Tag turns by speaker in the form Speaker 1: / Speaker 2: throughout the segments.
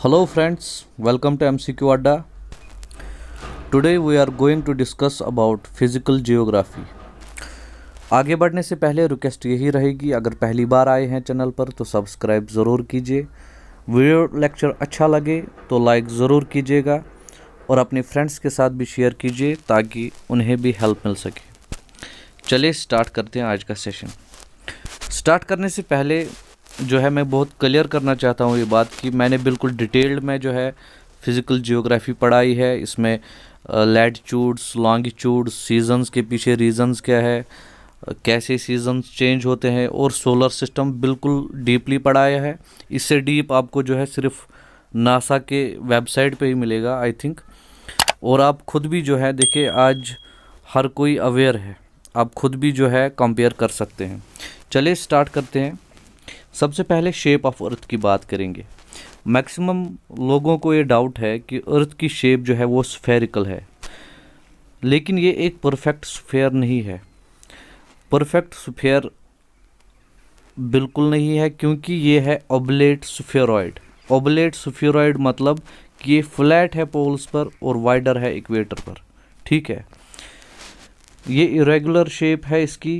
Speaker 1: Hello friends, welcome to MCQ Adda. Today we are going to discuss about physical geography. आगे बढ़ने से पहले request यही रहेगी, अगर पहली बार आए हैं चैनल पर तो सब्सक्राइब ज़रूर कीजिए। वीडियो लेक्चर अच्छा लगे तो लाइक ज़रूर कीजिएगा और अपने फ्रेंड्स के साथ भी शेयर कीजिए ताकि उन्हें भी हेल्प मिल सके। चलिए स्टार्ट करते हैं आज का सेशन। स्टार्ट करने से पहले जो है मैं बहुत क्लियर करना चाहता हूँ ये बात कि मैंने बिल्कुल डिटेल्ड में जो है फिज़िकल जियोग्राफी पढ़ाई है। इसमें लैटिट्यूड्स, लॉन्गिट्यूड्स, सीजन्स के पीछे रीजंस क्या है, कैसे सीजन्स चेंज होते हैं और सोलर सिस्टम बिल्कुल डीपली पढ़ाया है। इससे डीप आपको जो है सिर्फ नासा के वेबसाइट पे ही मिलेगा आई थिंक। और आप खुद भी जो है देखिए आज हर कोई अवेयर है, आप खुद भी जो है कंपेयर कर सकते हैं। चलिए स्टार्ट करते हैं। सबसे पहले शेप ऑफ अर्थ की बात करेंगे। मैक्सिमम लोगों को ये डाउट है कि अर्थ की शेप जो है वो स्फेरिकल है, लेकिन ये एक परफेक्ट स्फेयर नहीं है। परफेक्ट स्फेयर बिल्कुल नहीं है क्योंकि ये है ओबलेट स्फेरॉइड। ओबलेट स्फेरॉइड मतलब कि ये फ्लैट है पोल्स पर और वाइडर है इक्वेटर पर, ठीक है। ये इरेगुलर शेप है इसकी,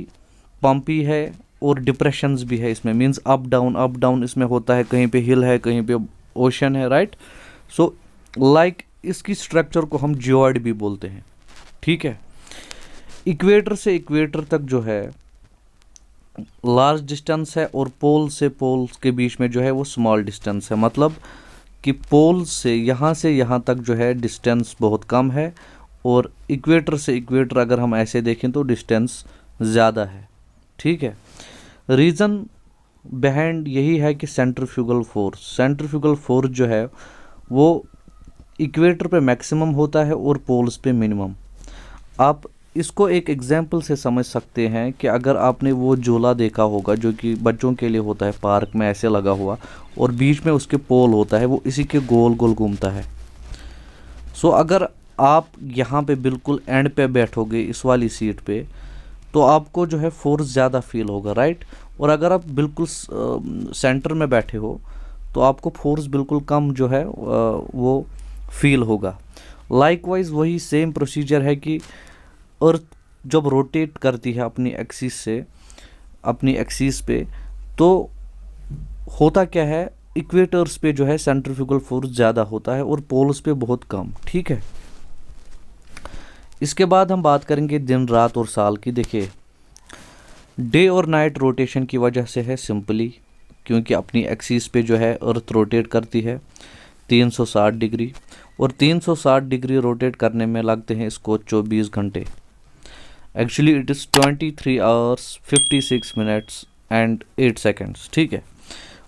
Speaker 1: पम्पी है और डिप्रेशंस भी है इसमें, मींस अप डाउन इसमें होता है, कहीं पे हिल है कहीं पे ओशन है, राइट। सो लाइक इसकी स्ट्रक्चर को हम जियोइड भी बोलते हैं, ठीक है। इक्वेटर से इक्वेटर तक जो है लार्ज डिस्टेंस है और पोल से पोल्स के बीच में जो है वो स्मॉल डिस्टेंस है। मतलब कि पोल से यहाँ तक जो है डिस्टेंस बहुत कम है और इक्वेटर से इक्वेटर अगर हम ऐसे देखें तो डिस्टेंस ज़्यादा है, ठीक है। रीज़न बिहाइंड यही है कि सेंट्रीफ्यूगल फोर्स जो है वो इक्वेटर पे मैक्सिमम होता है और पोल्स पे मिनिमम। आप इसको एक एग्जांपल से समझ सकते हैं कि अगर आपने वो झूला देखा होगा जो कि बच्चों के लिए होता है पार्क में ऐसे लगा हुआ और बीच में उसके पोल होता है, वो इसी के गोल गोल घूमता है। सो अगर आप यहाँ पे बिल्कुल एंड पे बैठोगे इस वाली सीट पे तो आपको जो है फोर्स ज़्यादा फील होगा, राइट। और अगर आप बिल्कुल सेंटर में बैठे हो तो आपको फोर्स बिल्कुल कम जो है वो फील होगा। लाइकवाइज वही सेम प्रोसीजर है कि अर्थ जब रोटेट करती है अपनी एक्सिस पे तो होता क्या है, इक्वेटर्स पे जो है सेंट्रीफ्यूगल फोर्स ज़्यादा होता है और पोल्स पे बहुत कम, ठीक है। इसके बाद हम बात करेंगे दिन रात और साल की। देखिए डे और नाइट रोटेशन की वजह से है सिंपली क्योंकि अपनी एक्सिस पे जो है अर्थ रोटेट करती है 360 डिग्री और 360 डिग्री रोटेट करने में लगते हैं इसको 24 घंटे। Actually it is 23 hours 56 minutes and 8 seconds, ठीक है।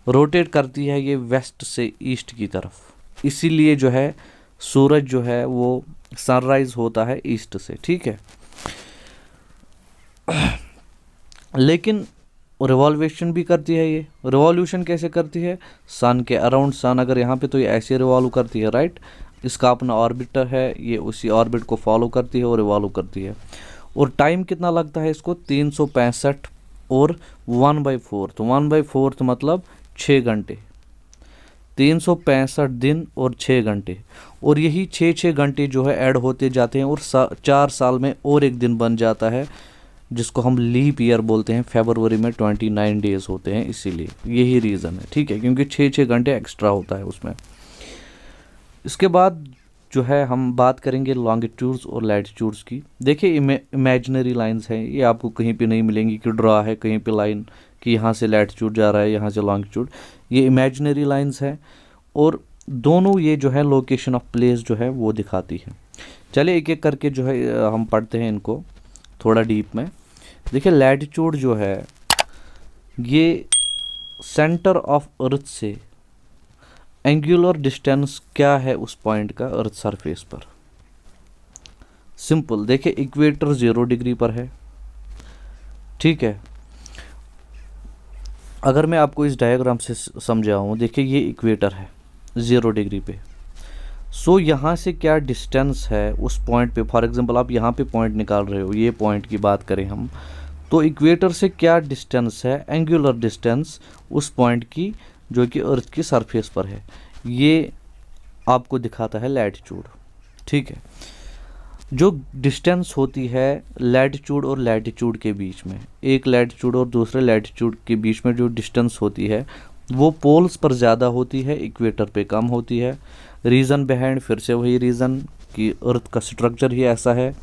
Speaker 1: रोटेट करती है ये वेस्ट से ईस्ट की तरफ, इसीलिए जो है सूरज जो है वो सनराइज होता है ईस्ट से, ठीक है। लेकिन रिवॉल्वेशन भी करती है। ये रिवॉल्यूशन कैसे करती है, सन के अराउंड सन अगर यहाँ पे तो ये ऐसे रिवॉल्व करती है, राइट। इसका अपना ऑर्बिटर है, ये उसी ऑर्बिट को फॉलो करती है और रिवॉल्व करती है। और टाइम कितना लगता है इसको, 365 और 1/4, तो 1/4 मतलब 6 घंटे। 365 दिन और 6 घंटे, और यही 6 घंटे जो है ऐड होते जाते हैं और 4 साल में और एक दिन बन जाता है जिसको हम लीप ईयर बोलते हैं। फरवरी में 29 डेज होते हैं, इसीलिए यही रीज़न है, ठीक है, क्योंकि 6 घंटे एक्स्ट्रा होता है उसमें। इसके बाद जो है हम बात करेंगे लॉन्गिट्यूड्स और लैटिट्यूड्स की। देखिए इमेजिनरी लाइंस हैं, ये आपको कहीं पे नहीं मिलेंगी कि ड्रा है कहीं पे लाइन कि यहाँ से लैटिट्यूड जा रहा है यहाँ से लॉन्गिट्यूड। ये इमेजिनरी लाइंस हैं और दोनों ये जो है लोकेशन ऑफ प्लेस जो है वो दिखाती है। चलिए एक एक करके जो है हम पढ़ते हैं इनको थोड़ा डीप में। देखिए लैटिट्यूड जो है ये सेंटर ऑफ अर्थ से एंगुलर डिस्टेंस क्या है उस पॉइंट का अर्थ सरफेस पर। सिंपल, देखिए इक्वेटर 0 डिग्री पर है, ठीक है। अगर मैं आपको इस डायग्राम से समझाऊँ, देखिए ये इक्वेटर है 0 डिग्री पे। सो यहाँ से क्या डिस्टेंस है उस पॉइंट पे, फॉर एग्जांपल आप यहाँ पे पॉइंट निकाल रहे हो, ये पॉइंट की बात करें हम तो इक्वेटर से क्या डिस्टेंस है, एंगुलर डिस्टेंस उस पॉइंट की जो कि अर्थ की सरफेस पर है। ये आपको दिखाता है लैटिट्यूड। ठीक है, जो डिस्टेंस होती है लैटिट्यूड और लैटिट्यूड के बीच में, एक लैटिट्यूड और दूसरे लैटिट्यूड के बीच में जो डिस्टेंस होती है वो पोल्स पर ज़्यादा होती है, इक्वेटर पे कम होती है। रीज़न बिहाइंड फिर से वही रीज़न कि अर्थ का स्ट्रक्चर ही ऐसा है।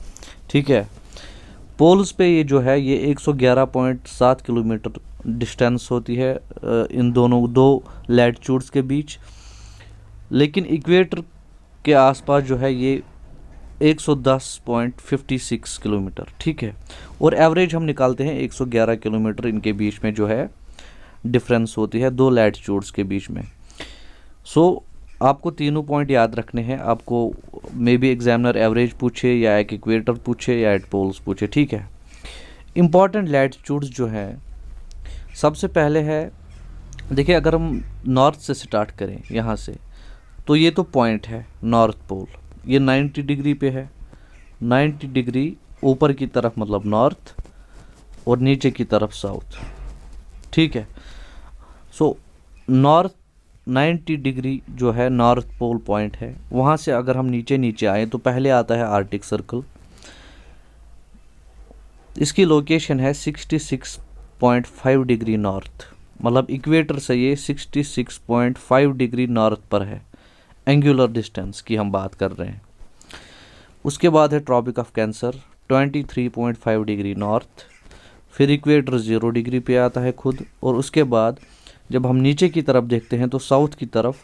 Speaker 1: ठीक है, पोल्स पे ये जो है ये 111.7 किलोमीटर डिस्टेंस होती है इन दोनों दो लैटिट्यूड्स के बीच, लेकिन इक्वेटर के आसपास जो है ये 110.56 किलोमीटर। ठीक है, और एवरेज हम निकालते हैं 111 किलोमीटर इनके बीच में जो है डिफरेंस होती है दो लैटिट्यूड्स के बीच में। सो आपको तीनों पॉइंट याद रखने हैं। आपको मे बी एग्जामिनर एवरेज पूछे या एक इक्वेटर पूछे या एट पोल्स पूछे। ठीक है, इम्पॉर्टेंट लैटिट्यूड्स जो है सबसे पहले है, देखिए अगर हम नॉर्थ से स्टार्ट करें यहाँ से, तो ये तो पॉइंट है नॉर्थ पोल, ये 90 डिग्री पे है। 90 डिग्री ऊपर की तरफ मतलब नॉर्थ और नीचे की तरफ साउथ। ठीक है, सो नॉर्थ 90 डिग्री जो है नॉर्थ पोल पॉइंट है। वहाँ से अगर हम नीचे नीचे आए तो पहले आता है आर्टिक सर्कल। इसकी लोकेशन है 66.5 डिग्री नॉर्थ, मतलब इक्वेटर से ये 66.5 डिग्री नॉर्थ पर है, एंगुलर डिस्टेंस की हम बात कर रहे हैं। उसके बाद है tropic of cancer 23.5 degree north, फिर इक्वेटर 0 डिग्री पे आता है खुद, और उसके बाद जब हम नीचे की तरफ देखते हैं तो साउथ की तरफ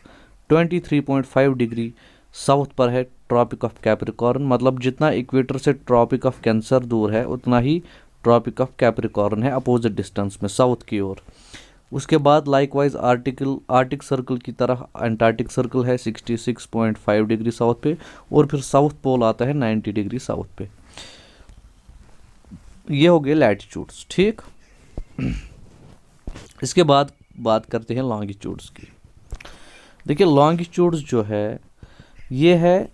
Speaker 1: 23.5 डिग्री साउथ पर है ट्रॉपिक ऑफ कैप्रिकॉर्न, मतलब जितना इक्वेटर से ट्रॉपिक ऑफ कैंसर दूर है उतना ही ट्रॉपिक ऑफ कैप्रिकॉर्न है अपोजिट डिस्टेंस में साउथ की ओर। उसके बाद लाइकवाइज आर्टिक सर्कल की तरह अंटार्कटिक सर्कल है 66.5 डिग्री साउथ पे, और फिर साउथ पोल आता है 90 डिग्री साउथ पे। ये हो गए लैटिट्यूड्स। ठीक, इसके बाद बात करते हैं लॉन्गिट्यूड्स की। देखिए लॉन्गिट्यूड्स जो है ये है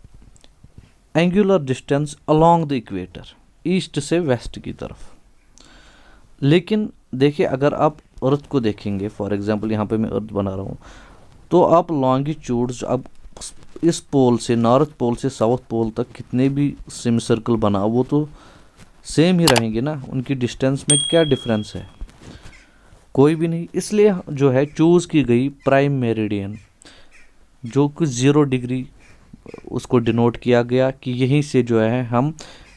Speaker 1: angular distance along the equator, east से वेस्ट की तरफ। लेकिन देखिए अगर आप अर्थ को देखेंगे, फॉर एग्जांपल यहाँ पे मैं अर्थ बना रहा हूँ, तो आप लॉन्गिट्यूड्स अब इस पोल से नॉर्थ पोल से साउथ पोल तक कितने भी सेमी सर्कल बना वो तो सेम ही रहेंगे ना, उनकी डिस्टेंस में क्या डिफरेंस है, कोई भी नहीं। इसलिए जो है चूज़ की गई प्राइम मेरिडियन, जो कि 0 डिग्री उसको डिनोट किया गया कि यहीं से जो है हम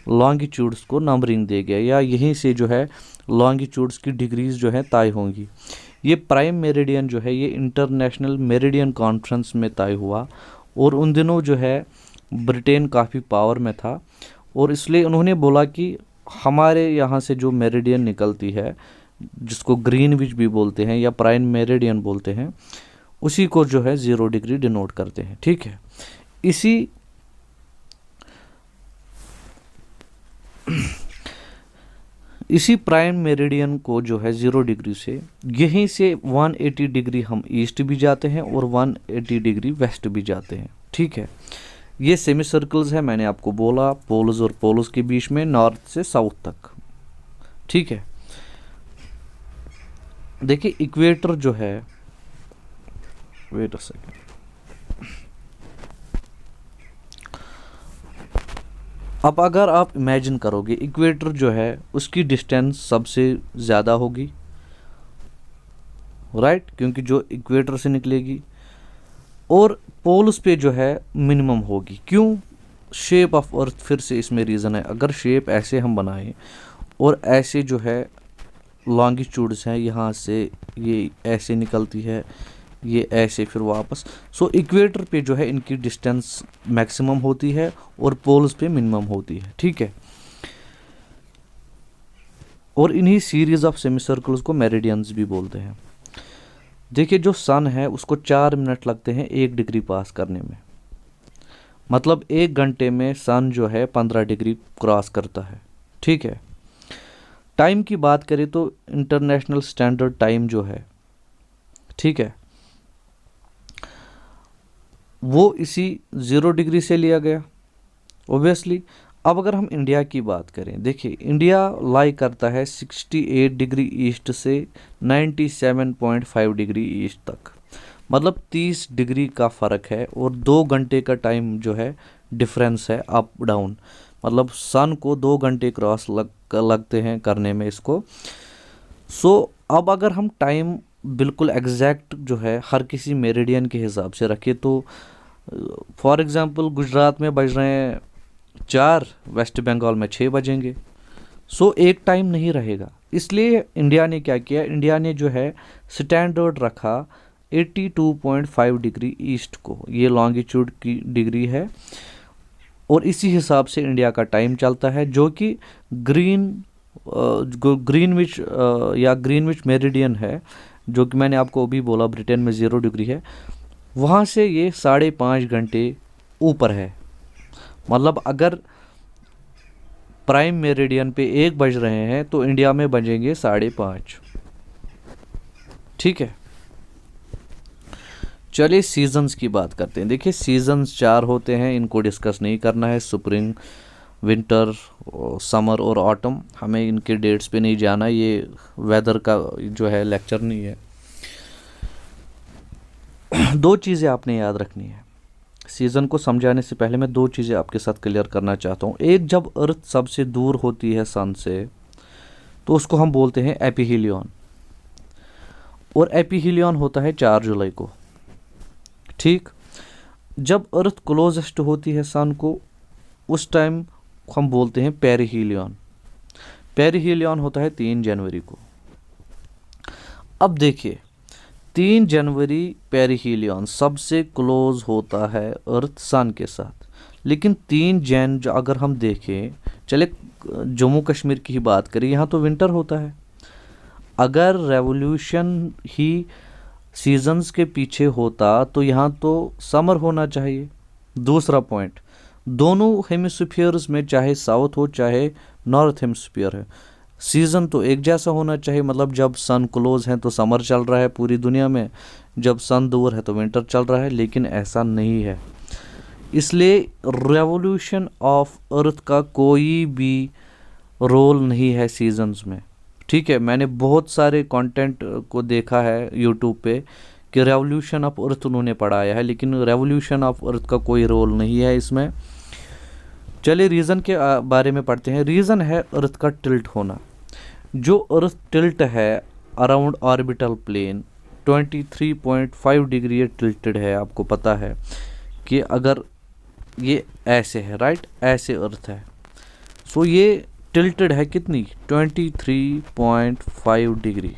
Speaker 1: लॉन्गिट्यूड्स को नंबरिंग दे गया, या यहीं से जो है लॉन्गिट्यूड्स की डिग्रीज जो है तय होंगी। ये प्राइम मेरिडियन जो है ये इंटरनेशनल मेरिडियन कॉन्फ्रेंस में तय हुआ, और उन दिनों जो है ब्रिटेन काफ़ी पावर में था, और इसलिए उन्होंने बोला कि हमारे यहाँ से जो मेरिडियन निकलती है, जिसको ग्रीनविच भी बोलते हैं या प्राइम मेरिडियन बोलते हैं, उसी को जो है 0 डिग्री डिनोट करते हैं। ठीक है, इसी प्राइम मेरिडियन को जो है 0 डिग्री से यहीं से 180 डिग्री हम ईस्ट भी जाते हैं और 180 डिग्री वेस्ट भी जाते हैं। ठीक है, ये सेमी सर्कल्स है, मैंने आपको बोला पोल्स और पोल्स के बीच में नॉर्थ से साउथ तक। ठीक है, देखिए इक्वेटर जो है, वेट अ सेकेंड, अब अगर आप इमेजिन करोगे इक्वेटर जो है उसकी डिस्टेंस सबसे ज़्यादा होगी, राइट, क्योंकि जो इक्वेटर से निकलेगी, और पोल्स पे जो है मिनिमम होगी। क्यों? शेप ऑफ अर्थ फिर से इसमें रीज़न है। अगर शेप ऐसे हम बनाएं और ऐसे जो है लॉन्गिट्यूड्स हैं, यहाँ से ये ऐसे निकलती है, ये ऐसे फिर वापस, सो इक्वेटर पे जो है इनकी डिस्टेंस मैक्सिमम होती है और पोल्स पे मिनिमम होती है। ठीक है, और इन्हीं सीरीज ऑफ सेमी सर्कल्स को मेरिडियंस भी बोलते हैं। देखिए जो सन है उसको 4 मिनट लगते हैं 1 डिग्री पास करने में, मतलब 1 घंटे में सन जो है 15 डिग्री क्रॉस करता है। ठीक है, टाइम की बात करें तो इंटरनेशनल स्टैंडर्ड टाइम जो है, ठीक है, वो इसी 0 डिग्री से लिया गया ओबियसली। अब अगर हम इंडिया की बात करें, देखिए इंडिया लाई करता है 68 डिग्री ईस्ट से 97.5 डिग्री ईस्ट तक, मतलब 30 डिग्री का फ़र्क है और 2 घंटे का टाइम जो है डिफरेंस है अप डाउन। मतलब सन को 2 घंटे क्रॉस लगते हैं करने में इसको। सो अब अगर हम टाइम बिल्कुल एग्जैक्ट जो है हर किसी मेरिडियन के हिसाब से रखें तो फॉर एग्ज़ाम्पल गुजरात में बज रहे हैं 4, वेस्ट बंगाल में 6 बजेंगे। सो एक टाइम नहीं रहेगा। इसलिए इंडिया ने क्या किया, इंडिया ने जो है स्टैंडर्ड रखा 82.5 डिग्री ईस्ट को, ये लॉन्गिट्यूड की डिग्री है और इसी हिसाब से इंडिया का टाइम चलता है, जो कि ग्रीनविच या ग्रीनविच मेरिडियन है, जो कि मैंने आपको अभी बोला ब्रिटेन में 0 डिग्री है, वहाँ से ये 5.5 घंटे ऊपर है। मतलब अगर प्राइम मेरिडियन पे 1 बज रहे हैं तो इंडिया में बजेंगे 5.5। ठीक है, चलिए सीजन्स की बात करते हैं। देखिए सीजन्स 4 होते हैं, इनको डिस्कस नहीं करना है, स्प्रिंग, विंटर, समर और ऑटम। हमें इनके डेट्स पे नहीं जाना, ये वेदर का जो है लेक्चर नहीं है। 2 चीज़ें आपने याद रखनी है। सीज़न को समझाने से पहले मैं 2 चीज़ें आपके साथ क्लियर करना चाहता हूँ। एक, जब अर्थ सबसे दूर होती है सन से तो उसको हम बोलते हैं एपीहीलियन, और एपीहीलियन होता है 4 जुलाई को। ठीक, जब अर्थ क्लोजेस्ट होती है सन को उस टाइम हम बोलते हैं पेरिहीलियन। पेरिहीलियन होता है 3 जनवरी को। अब देखिए 3 जनवरी पेरिहीलियन सबसे क्लोज होता है अर्थ सन के साथ, लेकिन 3 जैन जो अगर हम देखें, चले जम्मू कश्मीर की ही बात करें, यहाँ तो विंटर होता है। अगर रेवोल्यूशन ही सीजन्स के पीछे होता तो यहाँ तो समर होना चाहिए। दूसरा पॉइंट, दोनों हेमिस्फीयर्स में चाहे साउथ हो चाहे नॉर्थ हेमिस्फीयर है, सीज़न तो एक जैसा होना चाहिए। मतलब जब सन क्लोज है तो समर चल रहा है पूरी दुनिया में, जब सन दूर है तो विंटर चल रहा है, लेकिन ऐसा नहीं है। इसलिए रेवोल्यूशन ऑफ अर्थ का कोई भी रोल नहीं है सीजन्स में। ठीक है, मैंने बहुत सारे कंटेंट को देखा है यूट्यूब पे कि रेवोल्यूशन ऑफ अर्थ उन्होंने पढ़ाया है, लेकिन रेवोल्यूशन ऑफ अर्थ का कोई रोल नहीं है इसमें। चलिए रीज़न के बारे में पढ़ते हैं। रीज़न है अर्थ का टिल्ट होना। जो अर्थ टिल्ट है अराउंड ऑर्बिटल प्लेन 23.5 डिग्री ये टिल्टेड है। आपको पता है कि अगर ये ऐसे है, राइट, ऐसे अर्थ है, सो ये टिल्टेड है कितनी, 23.5 डिग्री।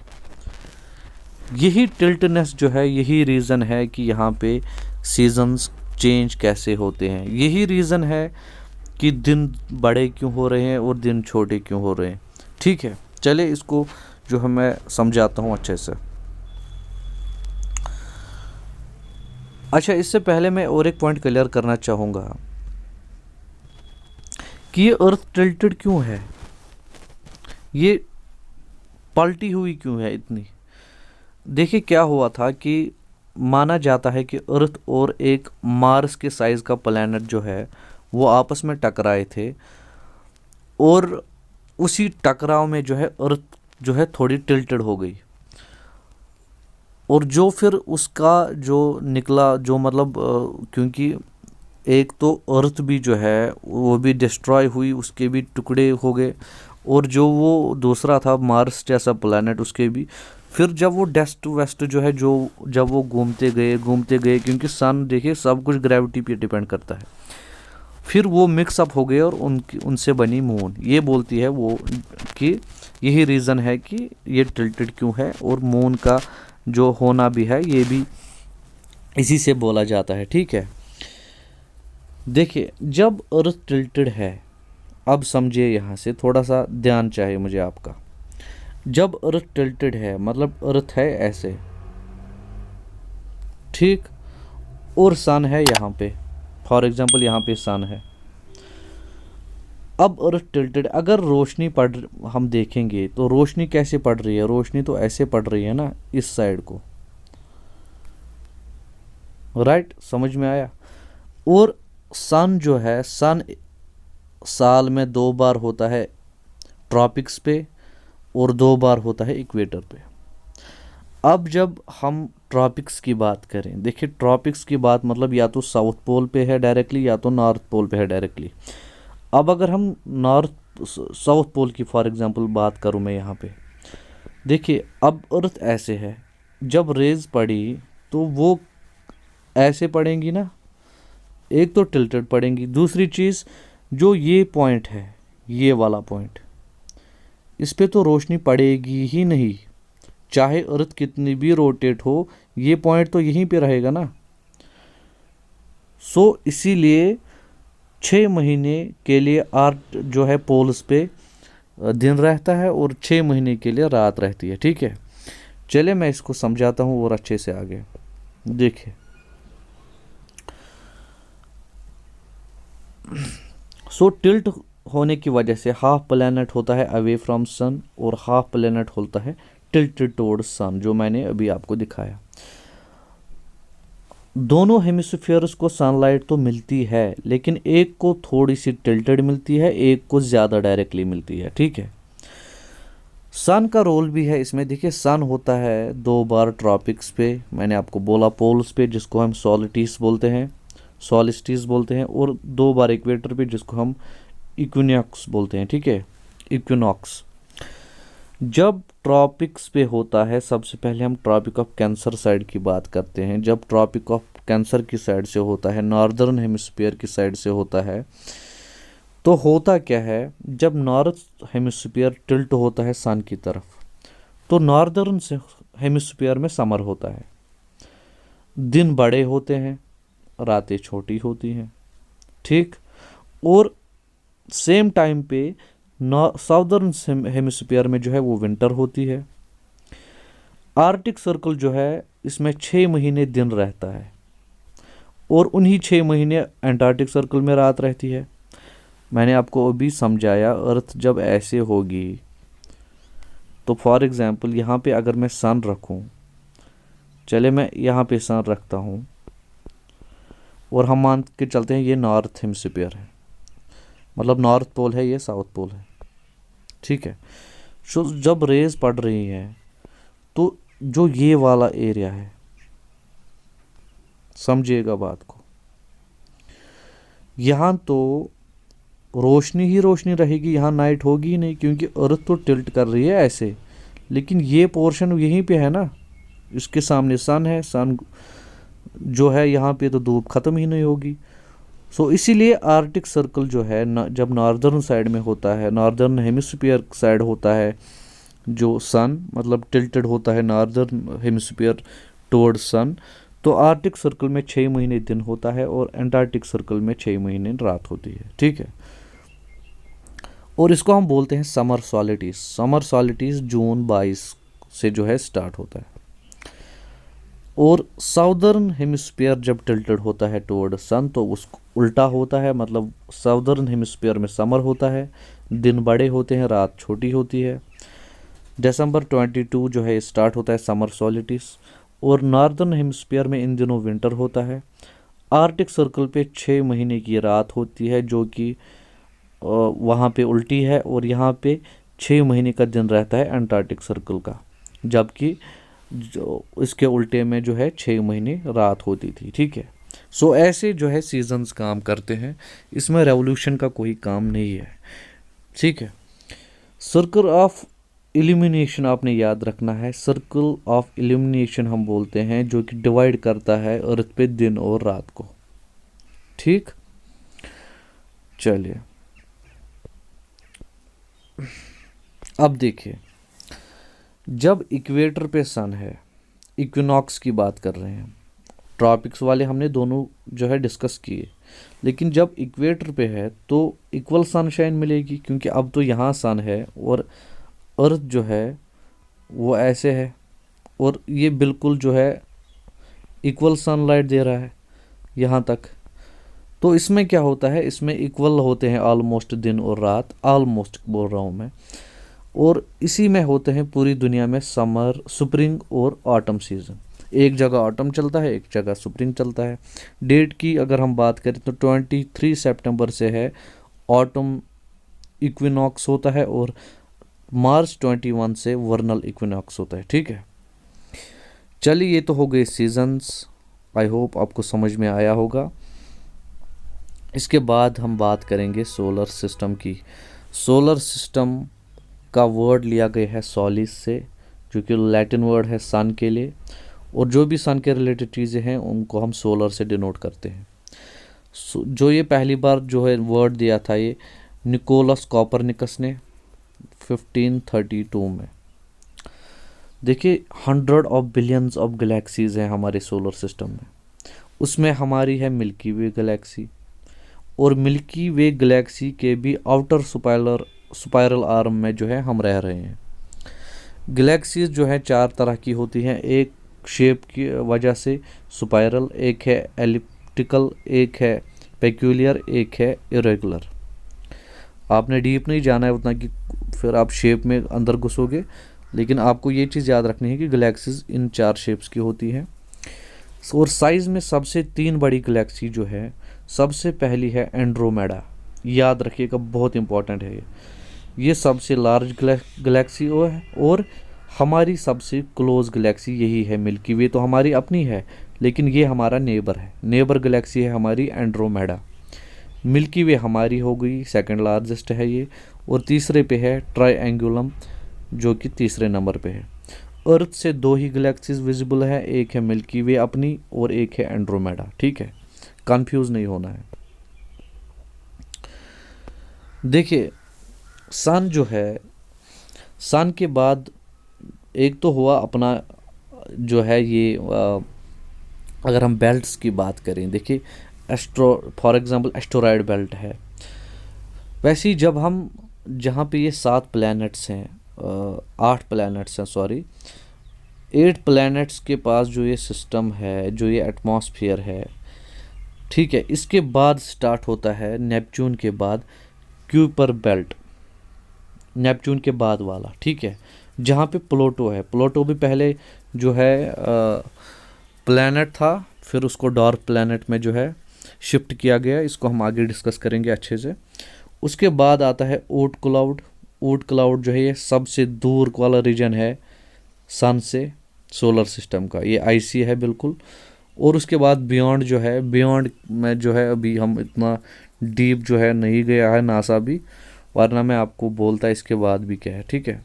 Speaker 1: यही टिल्टनेस जो है, यही रीज़न है कि यहाँ पे सीजन्स चेंज कैसे होते हैं। यही रीज़न है कि दिन बड़े क्यों हो रहे हैं और दिन छोटे क्यों हो रहे हैं। ठीक है, चले इसको जो है मैं समझाता हूँ अच्छे से। अच्छा, इससे पहले मैं और एक पॉइंट क्लियर करना चाहूँगा कि ये अर्थ टिल्टेड क्यों है, ये पलटी हुई क्यों है इतनी। देखिए क्या हुआ था कि माना जाता है कि अर्थ और एक मार्स के साइज़ का प्लैनेट जो है वो आपस में टकराए थे, और उसी टकराव में जो है अर्थ जो है थोड़ी टिल्टेड हो गई, और जो फिर उसका जो निकला जो मतलब क्योंकि एक तो अर्थ भी जो है वो भी डिस्ट्रॉय हुई, उसके भी टुकड़े हो गए, और जो वो दूसरा था मार्स जैसा प्लैनेट उसके भी, फिर जब वो डेस्ट वेस्ट जो है जो जब वो घूमते गए क्योंकि सन देखिए सब कुछ ग्रेविटी पे डिपेंड करता है, फिर वो मिक्स अप हो गए और उनसे बनी मून। ये बोलती है वो कि यही रीज़न है कि ये टिल्टेड क्यों है, और मून का जो होना भी है ये भी इसी से बोला जाता है। ठीक है, देखिए जब अर्थ टिल्टेड है, अब समझिए यहाँ से थोड़ा सा ध्यान चाहिए मुझे आपका। जब अर्थ टिल्टेड है मतलब अर्थ है ऐसे, ठीक, और सन है यहाँ पे, फॉर एग्जांपल यहाँ पे सन है। अब अर्थ टिल्टेड, अगर रोशनी पड़ हम देखेंगे तो रोशनी कैसे पड़ रही है, रोशनी तो ऐसे पड़ रही है ना, इस साइड को, राइट, समझ में आया। और सन जो है, सन साल में 2 बार होता है ट्रॉपिक्स पे और 2 बार होता है इक्वेटर पे। अब जब हम ट्रॉपिक्स की बात करें, देखिए ट्रॉपिक्स की बात मतलब या तो साउथ पोल पे है डायरेक्टली या तो नॉर्थ पोल पे है डायरेक्टली। अब अगर हम नॉर्थ साउथ पोल की फॉर एग्जांपल बात करूं मैं यहाँ पे, देखिए अब अर्थ ऐसे है, जब रेज पड़ी तो वो ऐसे पड़ेंगी ना, एक तो टिल्टेड पड़ेंगी, दूसरी चीज़ जो ये पॉइंट है, ये वाला पॉइंट, इस पे तो रोशनी पड़ेगी ही नहीं, चाहे अर्थ कितनी भी रोटेट हो, ये पॉइंट तो यहीं पे रहेगा ना। सो इसीलिए 6 महीने के लिए आर्ट जो है पोल्स पे दिन रहता है और 6 महीने के लिए रात रहती है, ठीक है। चले मैं इसको समझाता हूँ और अच्छे से आगे देखिए। सो टिल्ट होने की वजह से हाफ प्लैनेट होता है अवे फ्रॉम सन और हाफ प्लैनेट होता है टिल्टेड टुवर्ड्स सन, जो मैंने अभी आपको दिखाया। दोनों हेमिस्फीयर्स को सनलाइट तो मिलती है, लेकिन एक को थोड़ी सी टिल्टेड मिलती है, एक को ज़्यादा डायरेक्टली मिलती है, ठीक है। सन का रोल भी है इसमें, देखिए सन होता है 2 बार ट्रॉपिक्स पे, मैंने आपको बोला पोल्स पे जिसको हम सोलिस्टिस बोलते हैं, और 2 बार इक्वेटर पे जिसको हम इक्विनॉक्स बोलते हैं, ठीक है, इक्विनॉक्स। जब ट्रॉपिक्स पे होता है, सबसे पहले हम ट्रॉपिक ऑफ कैंसर साइड की बात करते हैं। जब ट्रॉपिक ऑफ कैंसर की साइड से होता है, नॉर्दर्न हेमिस्फीयर की साइड से होता है, तो होता क्या है, जब नॉर्थ हेमिस्फीयर टिल्ट होता है सन की तरफ, तो नॉर्दर्न हेमिस्फीयर में समर होता है, दिन बड़े होते हैं, रातें छोटी होती हैं, ठीक। और सेम टाइम पे साउदर्न हेमिस्फीयर में जो है वो विंटर होती है। आर्टिक सर्कल जो है इसमें 6 महीने दिन रहता है और उन्हीं 6 महीने एंटार्क्टिक सर्कल में रात रहती है। मैंने आपको अभी समझाया, अर्थ जब ऐसे होगी तो फॉर एग्जांपल यहाँ पे अगर मैं सन रखूँ, चले मैं यहाँ पे सन रखता हूँ और हम मान के चलते हैं ये नॉर्थ हेमिस्फीयर है, मतलब नॉर्थ पोल है, ये साउथ पोल है, ठीक है। सो जब रेज पड़ रही है तो जो ये वाला एरिया है, समझिएगा बात को, यहाँ तो रोशनी ही रोशनी रहेगी, यहाँ नाइट होगी ही नहीं, क्योंकि अर्थ तो टिल्ट कर रही है ऐसे, लेकिन ये पोर्शन यहीं पे है ना, इसके सामने सन है, सन जो है यहाँ पे तो धूप ख़त्म ही नहीं होगी। सो इसीलिए आर्टिक सर्कल जो है जब नॉर्दर्न साइड में होता है, नॉर्दर्न हेमिस्फीयर साइड होता है, जो सन मतलब टिल्टेड होता है नॉर्दर्न हेमिस्फीयर टुवर्ड सन, तो आर्टिक सर्कल में 6 महीने दिन होता है और एंटार्क्टिक सर्कल में 6 महीने रात होती है, ठीक है। और इसको हम बोलते हैं समर सॉलिटिस। समर सॉलिटिस जून 22 से जो है स्टार्ट होता है। और साउदर्न हेमिस्फीयर जब टिल्टेड होता है टुवर्ड सन तो उसको उल्टा होता है, मतलब साउदर्न हेमिस्फीयर में समर होता है, दिन बड़े होते हैं, रात छोटी होती है। दिसंबर 22 जो है स्टार्ट होता है समर सॉलिटिस, और नॉर्दर्न हेमिस्फीयर में इन दिनों विंटर होता है। आर्टिक सर्कल पे 6 महीने की रात होती है, जो कि वहाँ पे उल्टी है, और यहाँ पे 6 महीने का दिन रहता है एंटार्क्टिक सर्कल का, जबकि जो इसके उल्टे में जो है 6 महीने रात होती थी, ठीक है। सो ऐसे जो है सीजन्स काम करते हैं, इसमें रेवोल्यूशन का कोई काम नहीं है, ठीक है। सर्कल ऑफ इल्यूमिनेशन आपने याद रखना है, सर्कल ऑफ इल्यूमिनेशन हम बोलते हैं, जो कि डिवाइड करता है अर्थ पे दिन और रात को, ठीक। चलिए अब देखिए, जब इक्वेटर पे सन है, इक्विनॉक्स की बात कर रहे हैं, ट्रॉपिक्स वाले हमने दोनों जो है डिस्कस किए, लेकिन जब इक्वेटर पे है तो इक्वल सनशाइन मिलेगी, क्योंकि अब तो यहाँ सन है और अर्थ जो है वो ऐसे है, और ये बिल्कुल जो है इक्वल सनलाइट दे रहा है यहाँ तक। तो इसमें क्या होता है, इसमें इक्वल होते हैं ऑलमोस्ट दिन और रात, ऑलमोस्ट बोल रहा हूँ मैं, और इसी में होते हैं पूरी दुनिया में समर, स्प्रिंग और ऑटम सीजन। एक जगह ऑटम चलता है, एक जगह स्प्रिंग चलता है। डेट की अगर हम बात करें तो 23 सितंबर से है ऑटम इक्विनॉक्स होता है, और मार्च 21 से वर्नल इक्विनॉक्स होता है, ठीक है। चलिए, ये तो हो गए सीजन्स। आई होप आपको समझ में आया होगा। इसके बाद हम बात करेंगे सोलर सिस्टम की। सोलर सिस्टम का वर्ड लिया गया है सोलिस से, जो कि लैटिन वर्ड है सन के लिए, और जो भी सन के रिलेटेड चीज़ें हैं उनको हम सोलर से डिनोट करते हैं। जो ये पहली बार जो है वर्ड दिया था, ये निकोलस कॉपरनिकस ने 1532 में। देखिए, 100 ऑफ गैलेक्सीज हैं हमारे सोलर सिस्टम में। उसमें हमारी है मिल्की वे गैलेक्सी, और मिल्की वे गैलेक्सी के भी आउटर स्पाइरल आर्म में जो है हम रह रहे हैं। गैलेक्सीज जो है 4 तरह की होती हैं। एक शेप की वजह से स्पाइरल, एक है एलिप्टिकल, एक है पेक्यूलियर, एक है इरेगुलर। आपने डीप नहीं जाना है उतना कि फिर आप शेप में अंदर घुसोगे, लेकिन आपको ये चीज़ याद रखनी है कि गैलेक्सीज इन 4 शेप्स की होती हैं। और साइज़ में सबसे 3 बड़ी गैलेक्सी जो है, सबसे पहली है एंड्रोमेडा। याद रखिएगा, बहुत इंपॉर्टेंट है ये सबसे लार्ज गैलेक्सी है, और हमारी सबसे क्लोज गैलेक्सी यही है मिल्की वे। तो हमारी अपनी है, लेकिन ये हमारा नेबर है, नेबर गैलेक्सी है हमारी एंड्रोमेडा। मिल्की वे हमारी हो गई सेकंड लार्जेस्ट है ये, और तीसरे पे है ट्राइएंगुलम, जो कि तीसरे नंबर पे है। अर्थ से 2 ही गैलेक्सीज विजिबल है, एक है मिल्की वे अपनी और एक है एंड्रोमेडा। ठीक है, कंफ्यूज नहीं होना है। देखिए, सन जो है, सन के बाद एक तो हुआ अपना जो है ये अगर हम बेल्ट्स की बात करें, देखिए फॉर एग्जांपल एस्टेरॉयड बेल्ट है। वैसे ही जब हम जहाँ पे ये 7 प्लैनेट्स हैं, 8 प्लैनेट्स हैं, सॉरी 8 प्लैनेट्स के पास जो ये सिस्टम है, जो ये एटमॉस्फेयर है, ठीक है, इसके बाद स्टार्ट होता है नेपच्यून के बाद क्यूपर बेल्ट, नेपच्यून के बाद वाला। ठीक है, जहाँ पे प्लूटो है। प्लूटो भी पहले जो है प्लैनेट था, फिर उसको डार्क प्लैनेट में जो है शिफ्ट किया गया। इसको हम आगे डिस्कस करेंगे अच्छे से। उसके बाद आता है ओट क्लाउड। ओट क्लाउड जो है ये सबसे दूर वाला रीजन है सन से, सोलर सिस्टम का। ये आईसी है बिल्कुल। और उसके बाद बियॉन्ड जो है, बियॉन्ड में जो है अभी हम इतना डीप जो है नहीं गया है नासा भी, वरना मैं आपको बोलता इसके बाद भी क्या है। ठीक है,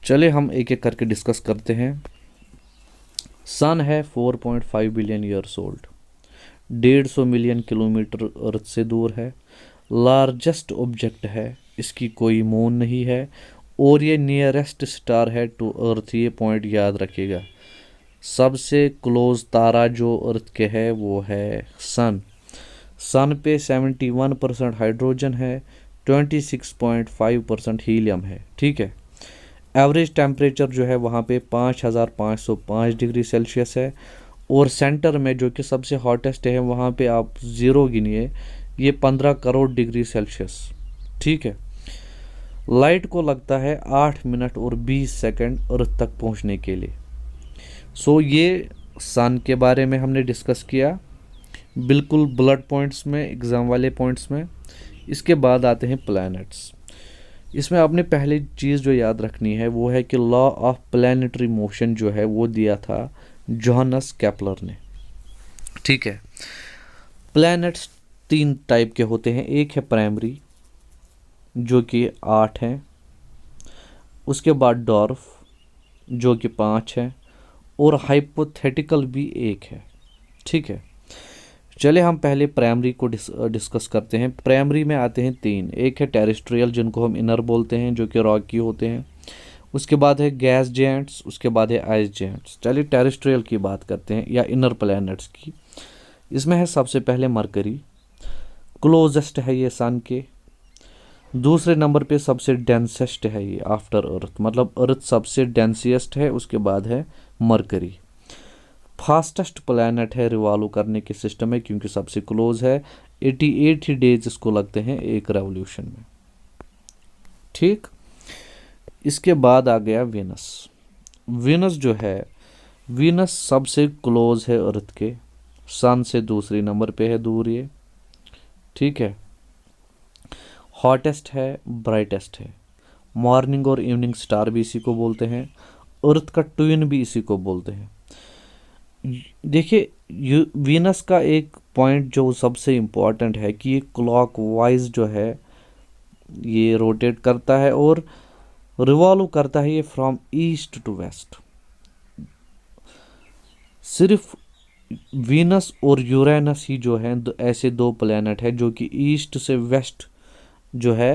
Speaker 1: चले हम एक एक करके डिस्कस करते हैं। सन है 4.5 billion years old, 150 million kilometre earth से दूर है, लार्जेस्ट ऑब्जेक्ट है, इसकी कोई मून नहीं है, और ये नियरेस्ट स्टार है टू अर्थ। ये पॉइंट याद रखिएगा, सबसे क्लोज तारा जो अर्थ के है वो है सन। सन पे 71% हाइड्रोजन है, 26.5% हीलियम है। ठीक है, एवरेज टेम्परेचर जो है वहाँ पे 5505 डिग्री सेल्सियस है, और सेंटर में जो कि सबसे हॉटेस्ट है वहाँ पे आप 0 गिनिए, ये 15 करोड़ डिग्री सेल्सियस। ठीक है, लाइट को लगता है 8 मिनट और 20 सेकंड अर्थ तक पहुँचने के लिए। सो ये सन के बारे में हमने डिस्कस किया, बिल्कुल बुलेट पॉइंट्स में, एग्ज़ाम वाले पॉइंट्स में। इसके बाद आते हैं प्लैनेट्स। इसमें आपने पहली चीज़ जो याद रखनी है वो है कि लॉ ऑफ प्लैनेटरी मोशन जो है वो दिया था जोहानस केपलर ने। ठीक है, प्लैनेट्स 3 टाइप के होते हैं। एक है प्राइमरी जो कि 8 हैं, उसके बाद डॉर्फ जो कि 5 है, और हाइपोथेटिकल भी 1 है। ठीक है, चले हम पहले प्राइमरी को डिस्कस करते हैं। प्राइमरी में आते हैं 3। एक है टेरेस्ट्रियल, जिनको हम इनर बोलते हैं, जो कि रॉक की होते हैं। उसके बाद है गैस जेंट्स, उसके बाद है आइस जेंट्स। चलिए टेरेस्ट्रियल की बात करते हैं, या इनर प्लैनेट्स की। इसमें है सबसे पहले मरकरी, क्लोजेस्ट है ये सन के। दूसरे नंबर पे सबसे डेंसेस्ट है ये आफ्टर अर्थ, मतलब अर्थ सबसे डेंसिएस्ट है, उसके बाद है मरकरी। फास्टेस्ट प्लैनेट है रिवॉल्व करने के सिस्टम में, क्योंकि सबसे क्लोज है। 88 ही डेज इसको लगते हैं एक रेवोल्यूशन में। ठीक, इसके बाद आ गया वीनस। वीनस जो है, वीनस सबसे क्लोज है अर्थ के, सन से दूसरी नंबर पे है दूर ये। ठीक है, हॉटेस्ट है, ब्राइटेस्ट है, मॉर्निंग और इवनिंग स्टार भी इसी को बोलते हैं। अर्थ का ट्विन भी इसी को बोलते हैं। देखिए वीनस का एक पॉइंट जो सबसे इम्पोर्टेंट है कि ये क्लॉक वाइज जो है ये रोटेट करता है और रिवॉल्व करता है ये फ्रॉम ईस्ट टू वेस्ट। सिर्फ वीनस और यूरेनस ही जो है ऐसे दो प्लैनेट है जो कि ईस्ट से वेस्ट जो है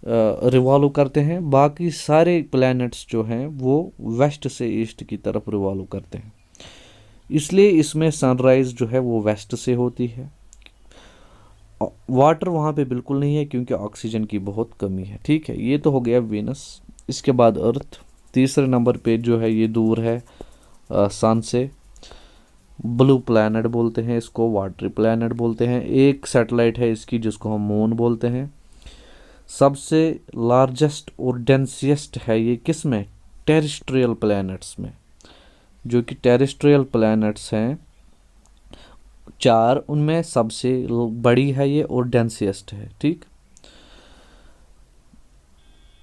Speaker 1: रिवॉल्व करते हैं। बाकी सारे प्लैनेट्स जो हैं वो वेस्ट से ईस्ट की तरफ रिवॉल्व करते हैं, इसलिए इसमें सनराइज जो है वो वेस्ट से होती है। वाटर वहाँ पे बिल्कुल नहीं है क्योंकि ऑक्सीजन की बहुत कमी है। ठीक है, ये तो हो गया वीनस। इसके बाद अर्थ तीसरे नंबर पे जो है ये दूर है सन से। ब्लू प्लैनेट बोलते हैं इसको, वाटरी प्लैनेट बोलते हैं। एक सैटेलाइट है इसकी जिसको हम मून बोलते हैं। सबसे लार्जेस्ट और डेंसिएस्ट है ये किस में? टेरेस्ट्रियल प्लैनेट्स में। जो कि टेरेस्ट्रियल प्लैनेट्स हैं 4, उनमें सबसे बड़ी है ये और डेंसिएस्ट है। ठीक,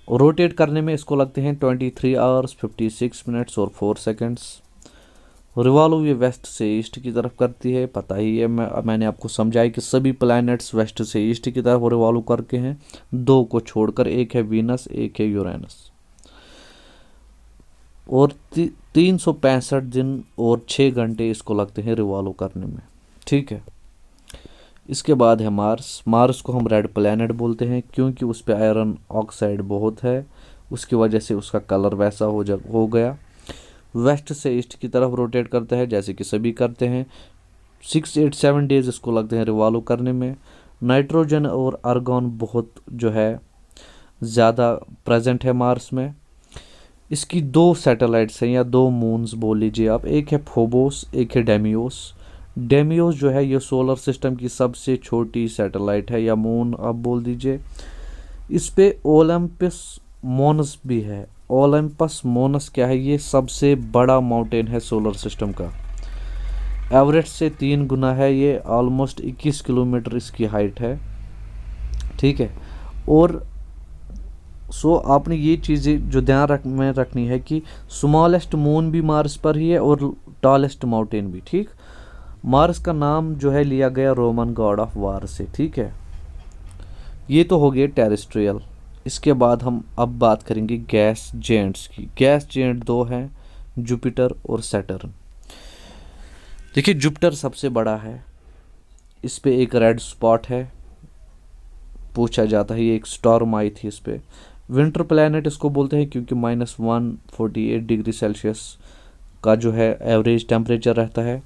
Speaker 1: रोटेट करने में इसको लगते हैं 23 आवर्स 56 मिनट्स और 4 सेकंड्स। रिवॉल्व ये वेस्ट से ईस्ट की तरफ करती है, पता ही है। मैंने आपको समझाया कि सभी प्लैनेट्स वेस्ट से ईस्ट की तरफ रिवॉल्व करके हैं, 2 को छोड़कर। एक है वीनस, एक है यूरेनस। और 365 दिन और 6 घंटे इसको लगते हैं रिवॉल्व करने में। ठीक है, इसके बाद है मार्स। मार्स को हम रेड प्लैनेट बोलते हैं क्योंकि उस पर आयरन ऑक्साइड बहुत है, उसकी वजह से उसका कलर वैसा हो गया। वेस्ट से ईस्ट की तरफ रोटेट करता है जैसे कि सभी करते हैं। 687 डेज इसको लगते हैं रिवॉल्व करने में। नाइट्रोजन और आर्गन बहुत जो है ज़्यादा प्रेजेंट है मार्स में। इसकी 2 सैटेलाइट्स हैं या 2 मून्स बोल लीजिए आप, एक है फोबोस, एक है डेमियोस। डेमियोस जो है ये सोलर सिस्टम की सबसे छोटी सैटेलाइट है या मून आप बोल दीजिए। इस पे ओलंपस मोनस भी है। ओलंपस मोनस क्या है? ये सबसे बड़ा माउंटेन है सोलर सिस्टम का। एवरेस्ट से 3 गुना है ये, ऑलमोस्ट 21 किलोमीटर इसकी हाइट है। ठीक है, और आपने ये चीज़ें जो ध्यान में रखनी है कि स्मॉलेस्ट मून भी मार्स पर ही है और टॉलेस्ट माउंटेन भी। ठीक, मार्स का नाम जो है लिया गया रोमन गॉड ऑफ वार से। ठीक है, ये तो हो गया टेरेस्ट्रियल। इसके बाद हम अब बात करेंगे गैस जेंट्स की। गैस जेंट 2 हैं, जुपिटर और सैटर्न। देखिए जुपिटर सबसे बड़ा है, इस पे एक रेड स्पॉट है, पूछा जाता है, ये एक स्टॉर्म आई थी इस पे। विंटर प्लैनेट इसको बोलते हैं क्योंकि -148 डिग्री सेल्सियस का जो है एवरेज टेम्परेचर रहता है।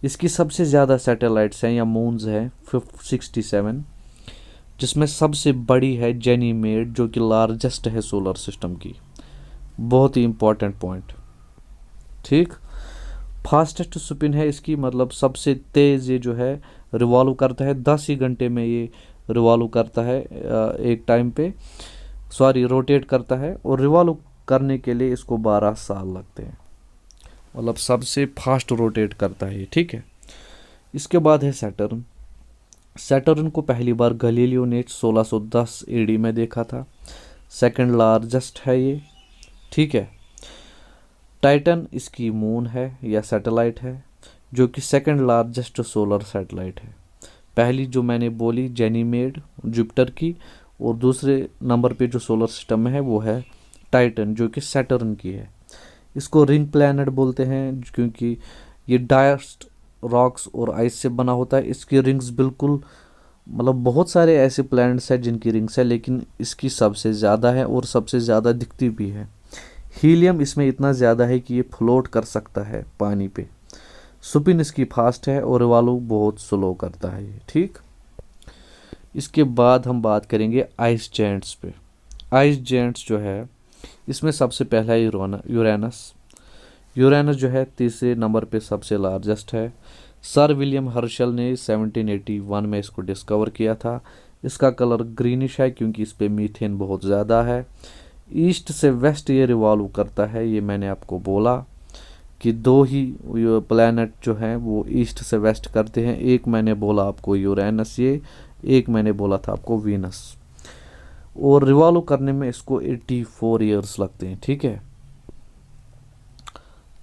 Speaker 1: इसकी सबसे ज़्यादा सैटेलाइट्स हैं या मून्स हैं 67, जिसमें सबसे बड़ी है जेनीमेड जो कि लार्जेस्ट है सोलर सिस्टम की। बहुत ही इंपॉर्टेंट पॉइंट। ठीक, फास्टेस्ट स्पिन है इसकी, मतलब सबसे तेज़ ये जो है रिवॉल्व करता है। 10 ही घंटे में ये रिवॉल्व करता है एक टाइम पे, रोटेट करता है। और रिवॉल्व करने के लिए इसको 12 साल लगते हैं, मतलब सबसे फास्ट रोटेट करता है ये। ठीक है, इसके बाद है सैटर्न। सैटर्न को पहली बार गैलीलियो ने 1610 एडी में देखा था। सेकंड लार्जेस्ट है ये। ठीक है, टाइटन इसकी मून है या सैटेलाइट है जो कि सेकंड लार्जेस्ट सोलर सैटेलाइट है। पहली जो मैंने बोली जेनीमेड जुपिटर की, और दूसरे नंबर पे जो सोलर सिस्टम में है वो है टाइटन जो कि सैटर्न की है। इसको रिंग प्लैनेट बोलते हैं क्योंकि ये डायस्ट रॉक्स और आइस से बना होता है। इसकी रिंग्स बिल्कुल, मतलब बहुत सारे ऐसे प्लैनेट्स हैं जिनकी रिंग्स है, लेकिन इसकी सबसे ज़्यादा है और सबसे ज़्यादा दिखती भी है। हीलियम इसमें इतना ज़्यादा है कि ये फ्लोट कर सकता है पानी पे। स्पिन इसकी फास्ट है और रिवॉल्व बहुत स्लो करता है ये। ठीक, इसके बाद हम बात करेंगे आइस जेंट्स पे। आइस जेंट्स जो है इसमें सबसे पहला है यूरेनस। यूरेनस जो है तीसरे नंबर पे सबसे लार्जेस्ट है। सर विलियम हर्शल ने 1781 में इसको डिस्कवर किया था। इसका कलर ग्रीनिश है क्योंकि इस पे मीथेन बहुत ज़्यादा है। ईस्ट से वेस्ट ये रिवॉल्व करता है, ये मैंने आपको बोला कि 2 ही प्लैनेट जो हैं वो ईस्ट से वेस्ट करते हैं। एक मैंने बोला आपको यूरेनस, ये एक मैंने बोला था आपको वीनस। और रिवॉल्व करने में इसको 84 ईयर्स लगते हैं। ठीक है,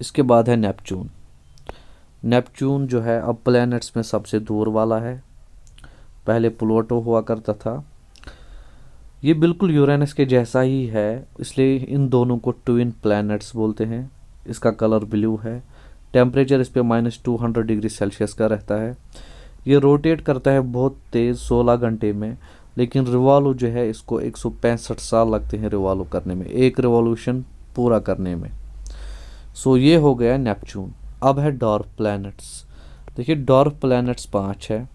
Speaker 1: इसके बाद है नेपच्यून। नेपच्यून जो है अब प्लैनेट्स में सबसे दूर वाला है। पहले प्लूटो हुआ करता था। ये बिल्कुल यूरेनस के जैसा ही है, इसलिए इन दोनों को ट्विन प्लैनेट्स बोलते हैं। इसका कलर ब्लू है। टेम्परेचर इस पे -200 डिग्री सेल्सियस का रहता है। ये रोटेट करता है बहुत तेज़ 16 घंटे में, लेकिन रिवॉल्व जो है इसको 165 साल लगते हैं रिवॉल्व करने में, एक रिवॉल्यूशन पूरा करने में। सो ये हो गया नेपच्यून। अब है डॉर्फ प्लैनेट्स। देखिए डॉर्फ प्लैनेट्स 5 है।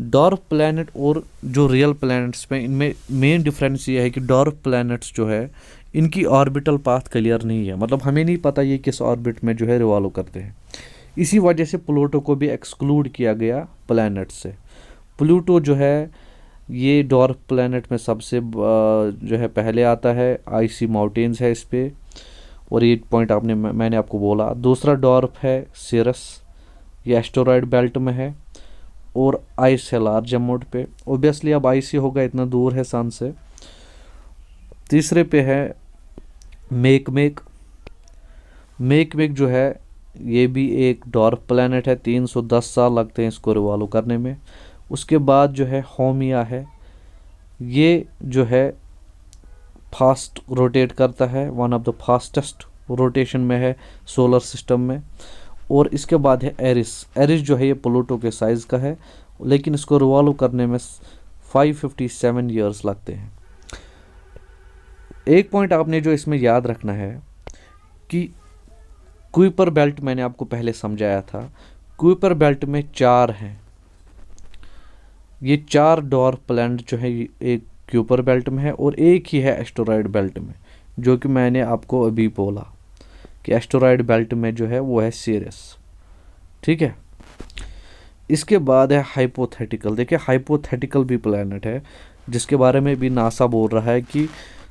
Speaker 1: डॉर्फ प्लैनेट और जो रियल प्लैनेट्स में इनमें मेन डिफरेंस ये है कि डॉर्फ प्लैनेट्स जो है इनकी ऑर्बिटल पाथ क्लियर नहीं है, मतलब हमें नहीं पता ये किस ऑर्बिट में जो है रिवॉल्व करते हैं। इसी वजह से प्लूटो को भी एक्सक्लूड किया गया प्लैनेट से। प्लूटो जो है ये डॉर्फ प्लैनेट में सबसे जो है पहले आता है। आइसी माउंटेन्स है इस पे, और ये पॉइंट मैंने आपको बोला। दूसरा डॉर्फ है सिरस, ये एस्टेरॉयड बेल्ट में है और आइस है लार्ज अमाउंट पे। ओबियसली अब आइस ही होगा, इतना दूर है सन से। तीसरे पे है मेकमेक। मेकमेक जो है ये भी एक डॉर्फ प्लैनेट है। 310 साल लगते हैं इसको रिवॉल्व करने में। उसके बाद जो है होमिया है, ये जो है फास्ट रोटेट करता है, one of the fastest rotation में है सोलर सिस्टम में। और इसके बाद है एरिस। एरिस जो है ये प्लूटो के साइज़ का है, लेकिन इसको रिवॉल्व करने में 557 ईयर्स लगते हैं। एक पॉइंट आपने जो इसमें याद रखना है कि कुइपर बेल्ट मैंने आपको पहले समझाया था। कुइपर बेल्ट में 4 हैं। ये 4 डॉर्फ प्लैनेट जो है एक कुइपर बेल्ट में है और एक ही है एस्टेरॉयड बेल्ट में, जो कि मैंने आपको अभी बोला कि एस्टेरॉयड बेल्ट में जो है वो है सिरस। ठीक है। इसके बाद है हाइपोथेटिकल। देखिए हाइपोथेटिकल भी प्लैनेट है, जिसके बारे में भी नासा बोल रहा है कि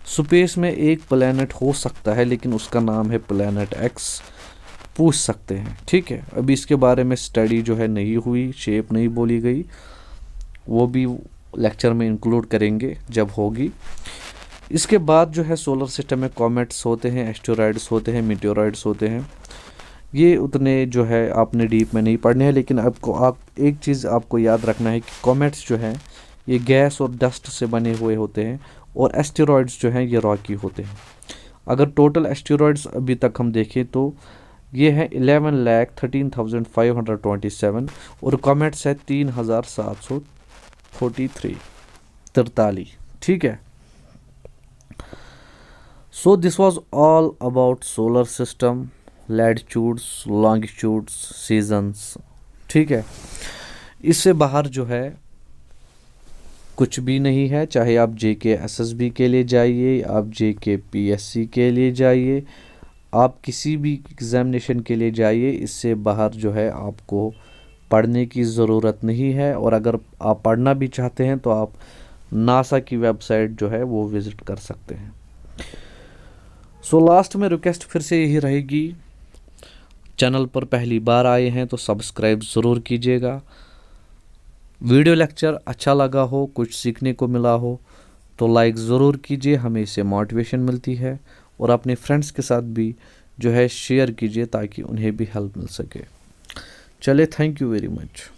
Speaker 1: स्पेस में एक प्लैनेट हो सकता है, लेकिन उसका नाम है प्लैनेट एक्स। पूछ सकते हैं। ठीक है। अभी इसके बारे में स्टडी जो है नहीं हुई, शेप नहीं बोली गई, वो भी लेक्चर में इंक्लूड करेंगे जब होगी। इसके बाद जो है सोलर सिस्टम में कॉमेट्स होते हैं, एस्टेरॉयड्स होते हैं, मीटेओराइड्स होते हैं। ये उतने जो है आपने डीप में नहीं पढ़ने हैं, लेकिन आप एक चीज़ आपको याद रखना है कि कॉमेट्स जो हैं ये गैस और डस्ट से बने हुए होते हैं, और एस्टेरॉयड्स जो हैं ये रॉकी होते हैं। अगर टोटल एस्टेरॉयड्स अभी तक हम देखें तो ये है 11,13,527 और कॉमेट्स है 3,743। ठीक है। So this was all about solar system, latitudes, longitudes, seasons. ठीक है। इससे बाहर जो है कुछ भी नहीं है। चाहे आप JKSSB के लिए जाइए, आप JKPSC के लिए जाइए, आप किसी भी एग्ज़ामिनेशन के लिए जाइए, इससे बाहर जो है आपको पढ़ने की ज़रूरत नहीं है। और अगर आप पढ़ना भी चाहते हैं तो आप नासा की वेबसाइट जो है वो विज़िट कर सकते हैं। सो लास्ट में रिक्वेस्ट फिर से यही रहेगी, चैनल पर पहली बार आए हैं तो सब्सक्राइब ज़रूर कीजिएगा। वीडियो लेक्चर अच्छा लगा हो, कुछ सीखने को मिला हो तो लाइक ज़रूर कीजिए, हमें इससे मोटिवेशन मिलती है। और अपने फ्रेंड्स के साथ भी जो है शेयर कीजिए ताकि उन्हें भी हेल्प मिल सके। चले, थैंक यू वेरी मच।